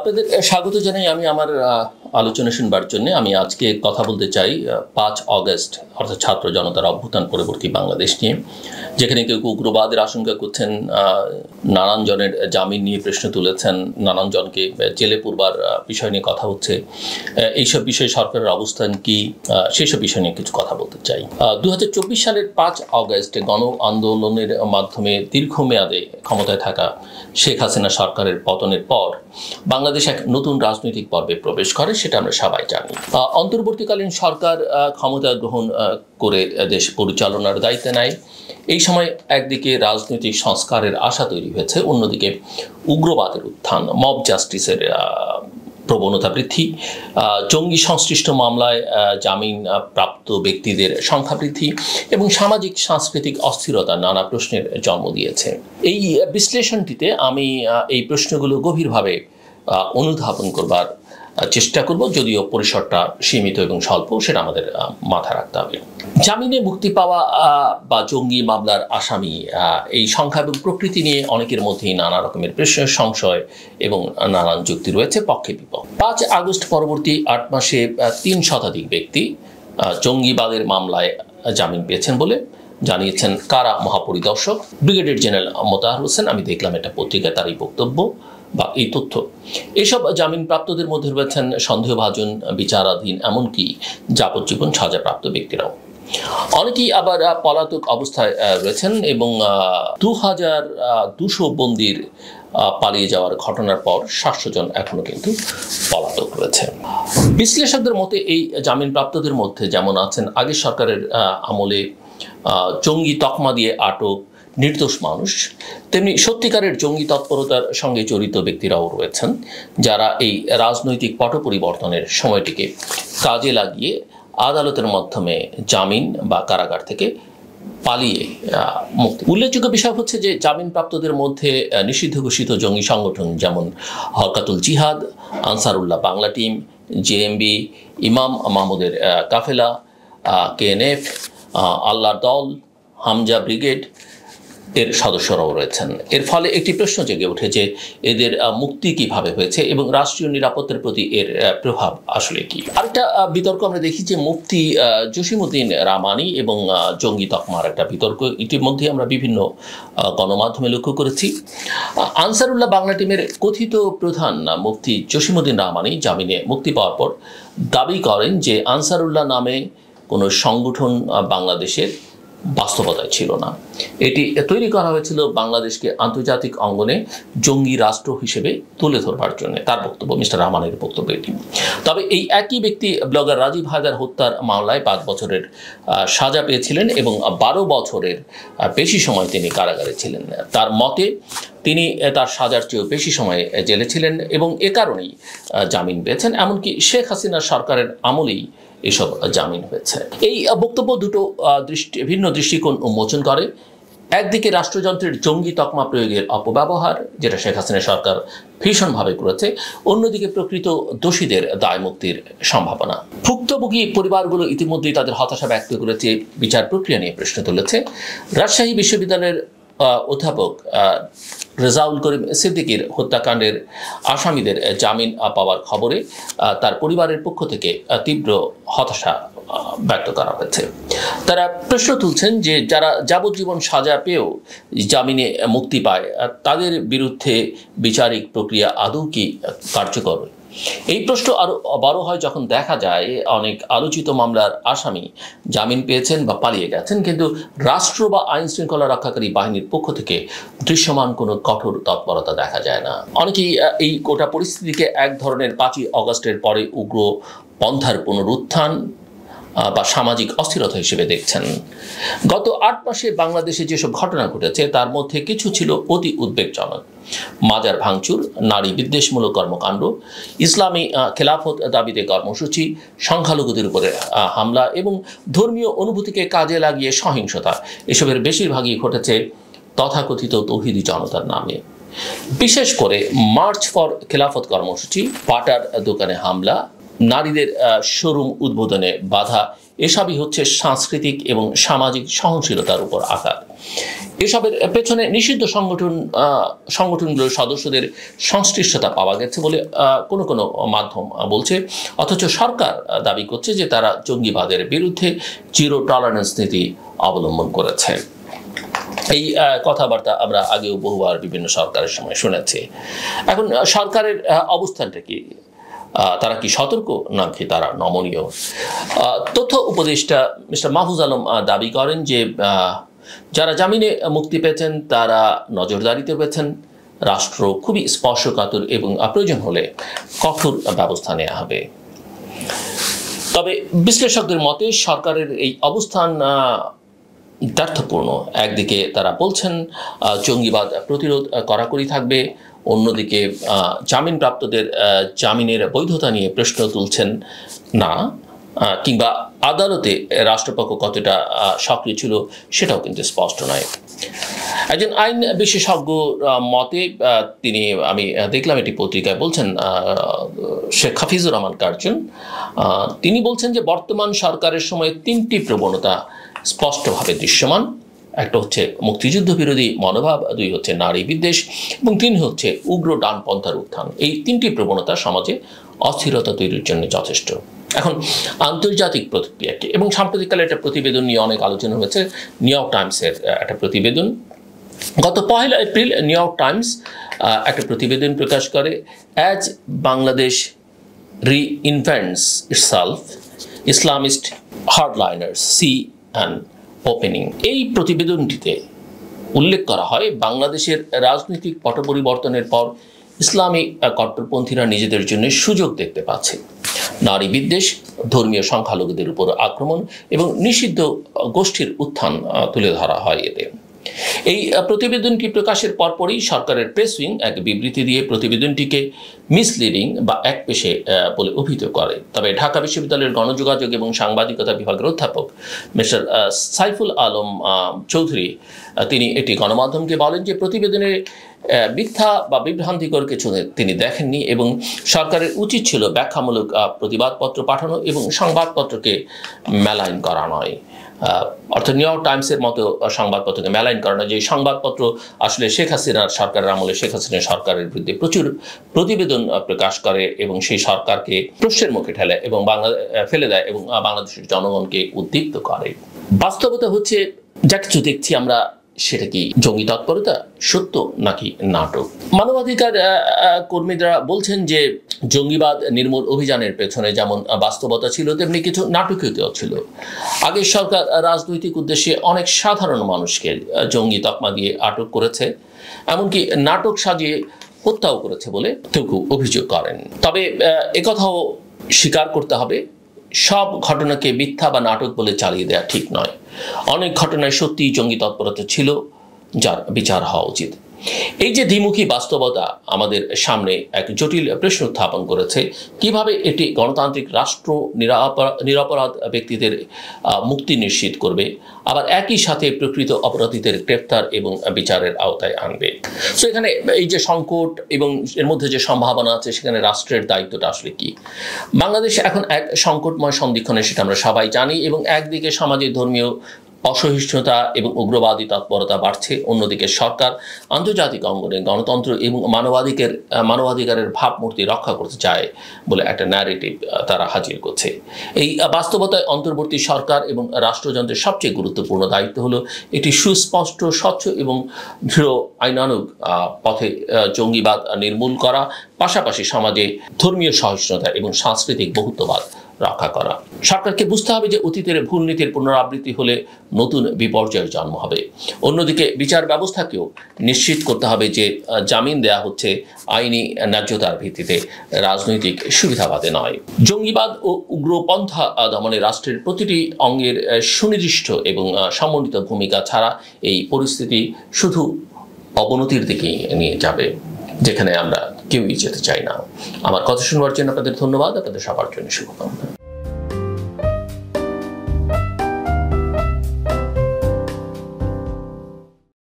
আপনাদের স্বাগত জানাই। আমি আমার আলোচনা শুনবার জন্য আমি আজকে কথা বলতে চাই 5 অগস্ট অর্থাৎ ছাত্র জনতার অভ্যুত্থান পরবর্তী বাংলাদেশ নিয়ে, যেখানে কেউ উগ্রবাদের আশঙ্কা করছেন, নানান জনের জামিন নিয়ে প্রশ্ন তুলেছেন, নানান জনকে জেলে পুরবার বিষয় নিয়ে কথা হচ্ছে। এইসব বিষয়ে সরকারের অবস্থান কি, সেসব বিষয় নিয়ে কিছু কথা বলতে চাই। 2024 সালের 5 অগস্ট গণ আন্দোলনের মাধ্যমে দীর্ঘমেয়াদে ক্ষমতায় থাকা শেখ হাসিনা সরকারের পতনের পর বাংলাদেশ এক নতুন রাজনৈতিক পর্বে প্রবেশ করে, সেটা আমরা সবাই জানি। অন্তর্বর্তীকালীন সরকার ক্ষমতা গ্রহণ করে দেশ পরিচালনার দায়িত্ব নেয়। এই সময় একদিকে রাজনৈতিক সংস্কারের আশা তৈরি হয়েছে, অন্যদিকে উগ্রবাদের উত্থান, মব জাস্টিসের প্রবণতা বৃদ্ধি, জঙ্গি সংশ্লিষ্ট মামলায় জামিন প্রাপ্ত ব্যক্তিদের সংখ্যা বৃদ্ধি এবং সামাজিক সাংস্কৃতিক অস্থিরতা নানা প্রশ্নের জন্ম দিয়েছে। এই বিশ্লেষণটিতে আমি এই প্রশ্নগুলো গভীরভাবে অনুধাবন করবার চেষ্টা করব, যদিও পরিসরটা সীমিত এবং স্বল্প, সেটা আমাদের মাথায় রাখতে হবে। জামিনে মুক্তি পাওয়া বা জঙ্গি মামলার আসামি, এই সংখ্যা এবং প্রকৃতি নিয়ে অনেকের মধ্যেই নানা রকমের প্রশ্ন, সংশয় এবং নানান যুক্তি রয়েছে, পক্ষে বিপক্ষ। 5 আগস্ট পরবর্তী 8 মাসে 3 শতাধিক ব্যক্তি জঙ্গিবাদের মামলায় জামিন পেয়েছেন বলে জানিয়েছেন কারা মহাপরিদর্শক ব্রিগেডিয়ার জেনারেল মোতাহার হোসেন। আমি দেখলাম এটা পত্রিকায় তার এই বক্তব্য বা এই তথ্য। এসব জামিনপ্রাপ্তদের মধ্যে রয়েছেন সন্দেহভাজন, বিচারাধীন, এমনকি যাবজ্জীবন সাজাপ্রাপ্ত ব্যক্তিরাও। অনেকেই আবার পলাতক অবস্থায় রয়েছেন এবং 2200 বন্দির পালিয়ে যাওয়ার ঘটনার পর 700 জন এখনো কিন্তু পলাতক রয়েছে। বিশ্লেষকদের মতে এই জামিনপ্রাপ্তদের মধ্যে যেমন আছেন আগের সরকারের আমলে জঙ্গি তকমা দিয়ে আটক নির্দোষ মানুষ, তেমনি সত্যিকারের জঙ্গি তৎপরতার সঙ্গে জড়িত ব্যক্তিরাও রয়েছেন, যারা এই রাজনৈতিক পট পরিবর্তনের সময়টিকে কাজে লাগিয়ে আদালতের মাধ্যমে জামিন বা কারাগার থেকে পালিয়ে মুক্তি। উল্লেখযোগ্য বিষয় হচ্ছে যে জামিনপ্রাপ্তদের মধ্যে নিষিদ্ধ ঘোষিত জঙ্গি সংগঠন যেমন হরকাতুল জিহাদ, আনসারুল্লাহ বাংলা টিম, জেএমবি, ইমাম মাহমুদের কাফেলা, কেএনএফ, আল্লাহর দল, হামজা ব্রিগেড এর সদস্যরাও রয়েছেন। এর ফলে একটি প্রশ্ন জেগে ওঠে যে এদের মুক্তি কিভাবে হয়েছে এবং রাষ্ট্রীয় নিরাপত্তার প্রতি এর প্রভাব আসলে কি। আরেকটা বিতর্ক আমরা দেখি যে মুফতি জসিমউদ্দিন রামানী এবং জঙ্গি তকমার একটা বিতর্ক ইতিমধ্যে আমরা বিভিন্ন গণমাধ্যমে লক্ষ্য করেছি। আনসারুল্লাহ বাংলা টিমের কথিত প্রধান মুফতি জসিমউদ্দিন রামানী জামিনে মুক্তি পাওয়ার পর দাবি করেন যে আনসারুল্লাহ নামে কোনো সংগঠন বাংলাদেশের বাস্তবতায় ছিল না। এটি তৈরি করা হয়েছিল বাংলাদেশকে আন্তর্জাতিক অঙ্গনে জঙ্গি রাষ্ট্র হিসেবে তুলে ধরবার জন্য। তার বক্তব্য, মিস্টার রহমানের বক্তব্য এটি। তবে এই একই ব্যক্তি ব্লগার রাজীব হায়দার হত্যার মামলায় 5 বছরের সাজা পেয়েছিলেন এবং 12 বছরের বেশি সময় তিনি কারাগারে ছিলেন। তার মতে তিনি তার সাজার চেয়েও বেশি সময় জেলে ছিলেন এবং এ কারণেই জামিন পেয়েছেন। এমনকি শেখ হাসিনা সরকারের আমলেই এসব জামিন হয়েছে। এই বক্তব্য দুটো ভিন্ন দৃষ্টিকোণ উন্মোচন করে। একদিকে রাষ্ট্রযন্ত্রের জঙ্গি তকমা প্রয়োগের অপব্যবহার, যেটা শেখ হাসিনা সরকার ভীষণভাবে করেছে, অন্যদিকে প্রকৃত দোষীদের দায় মুক্তির সম্ভাবনা। ভুক্তভোগী পরিবারগুলো ইতিমধ্যেই তাদের হতাশা ব্যক্ত করেছে, বিচার প্রক্রিয়া নিয়ে প্রশ্ন তুলেছে। রাজশাহী বিশ্ববিদ্যালয়ের অধ্যাপক রেজাউল করিম সিদ্দিকীর হত্যাকাণ্ডের আসামিদের জামিন পাওয়ার খবরে তার পরিবারের পক্ষ থেকে তীব্র হতাশা ব্যক্ত করা হয়েছে। তারা প্রশ্ন তুলছেন যে যারা যাবজ্জীবন সাজা পেয়েও জামিনে মুক্তি পায়, তাদের বিরুদ্ধে বিচারিক প্রক্রিয়া আদৌ কি কার্যকর? এই প্রশ্ন আরও বড় হয় যখন দেখা যায় অনেক আলোচিত মামলার আসামি জামিন পেয়েছেন বা পালিয়ে গেছেন, কিন্তু রাষ্ট্র বা আইন শৃঙ্খলা রক্ষাকারী বাহিনীর পক্ষ থেকে দৃশ্যমান কোনো কঠোর তৎপরতা দেখা যায় না। অনেকেই এই গোটা পরিস্থিতিকে এক ধরনের 5 অগস্টের পরে উগ্র পন্থার পুনরুত্থান বা সামাজিক অস্থিরতা হিসেবে দেখছেন। গত 8 মাসে বাংলাদেশে যেসব ঘটনা ঘটেছে তার মধ্যে কিছু ছিল অতি উদ্বেগজনক। মাজার ভাঙচুর, নারী বিদ্বেষমূলক কর্মকাণ্ড, ইসলামী খেলাফত দাবিতে কর্মসূচি, সংখ্যালঘুদের উপরে হামলা এবং ধর্মীয় অনুভূতিকে কাজে লাগিয়ে সহিংসতা। এসবের বেশিরভাগই ঘটেছে তথাকথিত তৌহিদি জনতার নামে। বিশেষ করে মার্চ ফর খেলাফত কর্মসূচি, পাটার দোকানে হামলা, নারীদের শোরুম উদ্বোধনে বাধা, এসবই হচ্ছে সাংস্কৃতিক এবং সামাজিক সহনশীলতার উপর আঘাত। এসবের পেছনে নিষিদ্ধ সংগঠনগুলোর সদস্যদের সংশ্লিষ্টতা পাওয়া গেছে বলে কোনো কোনো মাধ্যম বলছে, অথচ সরকার দাবি করছে যে তারা জঙ্গিবাদের বিরুদ্ধে জিরো টলারেন্স নীতি অবলম্বন করেছে। এই কথাবার্তা আমরা আগেও বহুবার বিভিন্ন সরকারের সময় শুনেছি। এখন সরকারের অবস্থানটা কি? তারা কি সতর্ক নাকি তারা নমনীয়? তথ্য উপদেষ্টা মিস্টার মাহফুজ আলম দাবি করেন যে যারা জামিনে মুক্তি পেয়েছেন তারা নজরদারিতে পেয়েছেন, রাষ্ট্র খুবই স্পর্শকাতর এবং প্রয়োজন হলে কঠোর ব্যবস্থা নেওয়া হবে। তবে বিশ্লেষকদের মতে সরকারের এই অবস্থান দ্ব্যর্থপূর্ণ। একদিকে তারা বলছেন জঙ্গিবাদ প্রতিরোধ কড়াকড়ি থাকবে, অন্যদিকে জামিনপ্রাপ্তদের জামিনের বৈধতা নিয়ে প্রশ্ন তুলছেন না, কিংবা আদালতে রাষ্ট্রপক্ষ কতটা সক্রিয় ছিল সেটাও কিন্তু স্পষ্ট নয়। একজন আইন বিশেষজ্ঞ মতে আমি দেখলাম এটি পত্রিকায় বলছেন, শেখ হাফিজুর রহমান কার্জন, তিনি বলছেন যে বর্তমান সরকারের সময় তিনটি প্রবণতা স্পষ্টভাবে দৃশ্যমান। একটা হচ্ছে মুক্তিযুদ্ধ বিরোধী মনোভাব, দুই হচ্ছে নারী বিদ্বেষ এবং তিন হচ্ছে উগ্র ডানপন্থার উত্থান। এই তিনটি প্রবণতা সমাজে অস্থিরতা তৈরির জন্য যথেষ্ট। এখন আন্তর্জাতিক প্রতিক্রিয়া কি? এবং সাম্প্রতিককালে একটা প্রতিবেদন নিয়ে অনেক আলোচনা হয়েছে, নিউ ইয়র্ক টাইমসের একটা প্রতিবেদন। গত 1 এপ্রিল নিউ ইয়র্ক টাইমস একটা প্রতিবেদন প্রকাশ করে, as Bangladesh reinvents itself, Islamist hardliners see an opening. এই প্রতিবেদনটিতে উল্লেখ করা হয় বাংলাদেশের রাজনৈতিক পট পরিবর্তনের পর ইসলামী কট্টরপন্থীরা নিজেদের জন্য সুযোগ দেখতে পাচ্ছে। নারী বিদ্বেষ, ধর্মীয় সংখ্যালঘুদের উপর আক্রমণ এবং নিষিদ্ধ গোষ্ঠীর উত্থান তুলে ধরা হয় এতে। এই প্রতিবেদনটি প্রকাশের পরপরই সরকারের প্রেস উইং এক বিবৃতি দিয়ে প্রতিবেদনটিকে মিসলিডিং বা একপেশে বলে অভিহিত করে। তবে ঢাকা বিশ্ববিদ্যালয়ের গণযোগাযোগ এবং সাংবাদিকতা বিভাগের অধ্যাপক মিস্টার সাইফুল আলম চৌধুরী তিনি এটি গণমাধ্যমকে বলেন যে প্রতিবেদনে মিথ্যা বা বিভ্রান্তিকর কিছু তিনি দেখেননি এবং সরকারের উচিত ছিল ব্যাখ্যামূলক প্রতিবাদপত্র পাঠানো এবং সংবাদপত্রকে মেলাইন করা নয়। অর্থাৎ নিউ ইয়র্ক টাইমসের মতো সংবাদপত্রকে মেলাইন করা নয়, যে সংবাদপত্র আসলে শেখ হাসিনার সরকারের আমলে শেখ হাসিনার সরকারের বিরুদ্ধে প্রচুর প্রতিবেদন প্রকাশ করে এবং সেই সরকারকে প্রশ্নের মুখে ফেলে দেয় এবং বাংলাদেশের জনগণকে উদ্দীপ্ত করে। বাস্তবতা হচ্ছে যা কিছু দেখছি আমরা, সেটা কি জঙ্গি তৎপরতা, সত্য নাকি নাটক? মানবাধিকার কর্মীরা বলছেন যে জঙ্গিবাদ নির্মূল অভিযানের পেছনে যেমন বাস্তবতা ছিল তেমনি কিছু নাটকীয়তাও ছিল। আগের সরকার রাজনৈতিক উদ্দেশ্যে অনেক সাধারণ মানুষকে জঙ্গি তকমা দিয়ে আটক করেছে, এমনকি নাটক সাজিয়ে হত্যাও করেছে বলে কেউ কেউ অভিযোগ করেন। তবে একথাও স্বীকার করতে হবে, সব ঘটনাকে মিথ্যা বা নাটক বলে চালিয়ে দেওয়া ঠিক নয়। অনেক ঘটনায় সত্যিই জঙ্গি তৎপরতা ছিল, যার বিচার হওয়া উচিত। এই যে দ্বিমুখী বাস্তবতা আমাদের সামনে এক জটিল প্রশ্ন উত্থাপন করেছে, কিভাবে এটি গণতান্ত্রিক রাষ্ট্র নিরপরাধ ব্যক্তিদের মুক্তি নিশ্চিত করবে, আবার একই সাথে প্রকৃত অপরাধীদের গ্রেফতার এবং বিচারের আওতায় আনবে। সো এখানে এই যে সংকট এবং এর মধ্যে যে সম্ভাবনা আছে, সেখানে রাষ্ট্রের দায়িত্বটা আসলে কি? বাংলাদেশ এখন এক সংকটময় সন্ধিক্ষণে, সেটা আমরা সবাই জানি, এবং একদিকে সমাজে ধর্মীয় অসহিষ্ণুতা এবং উগ্রবাদী তৎপরতা বাড়ছে, অন্যদিকে সরকার আন্তর্জাতিক অঙ্গনে গণতন্ত্র এবং মানবাধিকারের ভাবমূর্তি রক্ষা করতে চায় বলে একটা ন্যারেটিভ তারা হাজির করছে। এই বাস্তবতায় অন্তর্বর্তী সরকার এবং রাষ্ট্রযন্ত্রের সবচেয়ে গুরুত্বপূর্ণ দায়িত্ব হলো একটি সুস্পষ্ট, স্বচ্ছ এবং দৃঢ় আইনানুগ পথে জঙ্গিবাদ নির্মূল করা, পাশাপাশি সমাজে ধর্মীয় সহিষ্ণুতা এবং সাংস্কৃতিক বহুত্ববাদ রক্ষা করা। সরকারকে বুঝতে হবে যে অতীতের ভুল নীতির পুনরাবৃত্তি হলে নতুন বিপর্যয়ের জন্ম হবে। অন্যদিকে বিচার ব্যবস্থাকেও নিশ্চিত করতে হবে যে জামিন দেয়া হচ্ছে আইনি ন্যায্যতার ভিত্তিতে, রাজনৈতিক সুবিধাবাদে নয়। জঙ্গিবাদ ও উগ্রপন্থা দমনে রাষ্ট্রের প্রতিটি অঙ্গের সুনির্দিষ্ট এবং সমন্বিত ভূমিকা ছাড়া এই পরিস্থিতি শুধু অবনতির দিকে নিয়ে যাবে, যেখানে আমরা কেউই যেতে চাই না। আমার কথা শুনবার জন্য আপনাদের ধন্যবাদ, আপনাদের সবার জন্য শুভকামনা।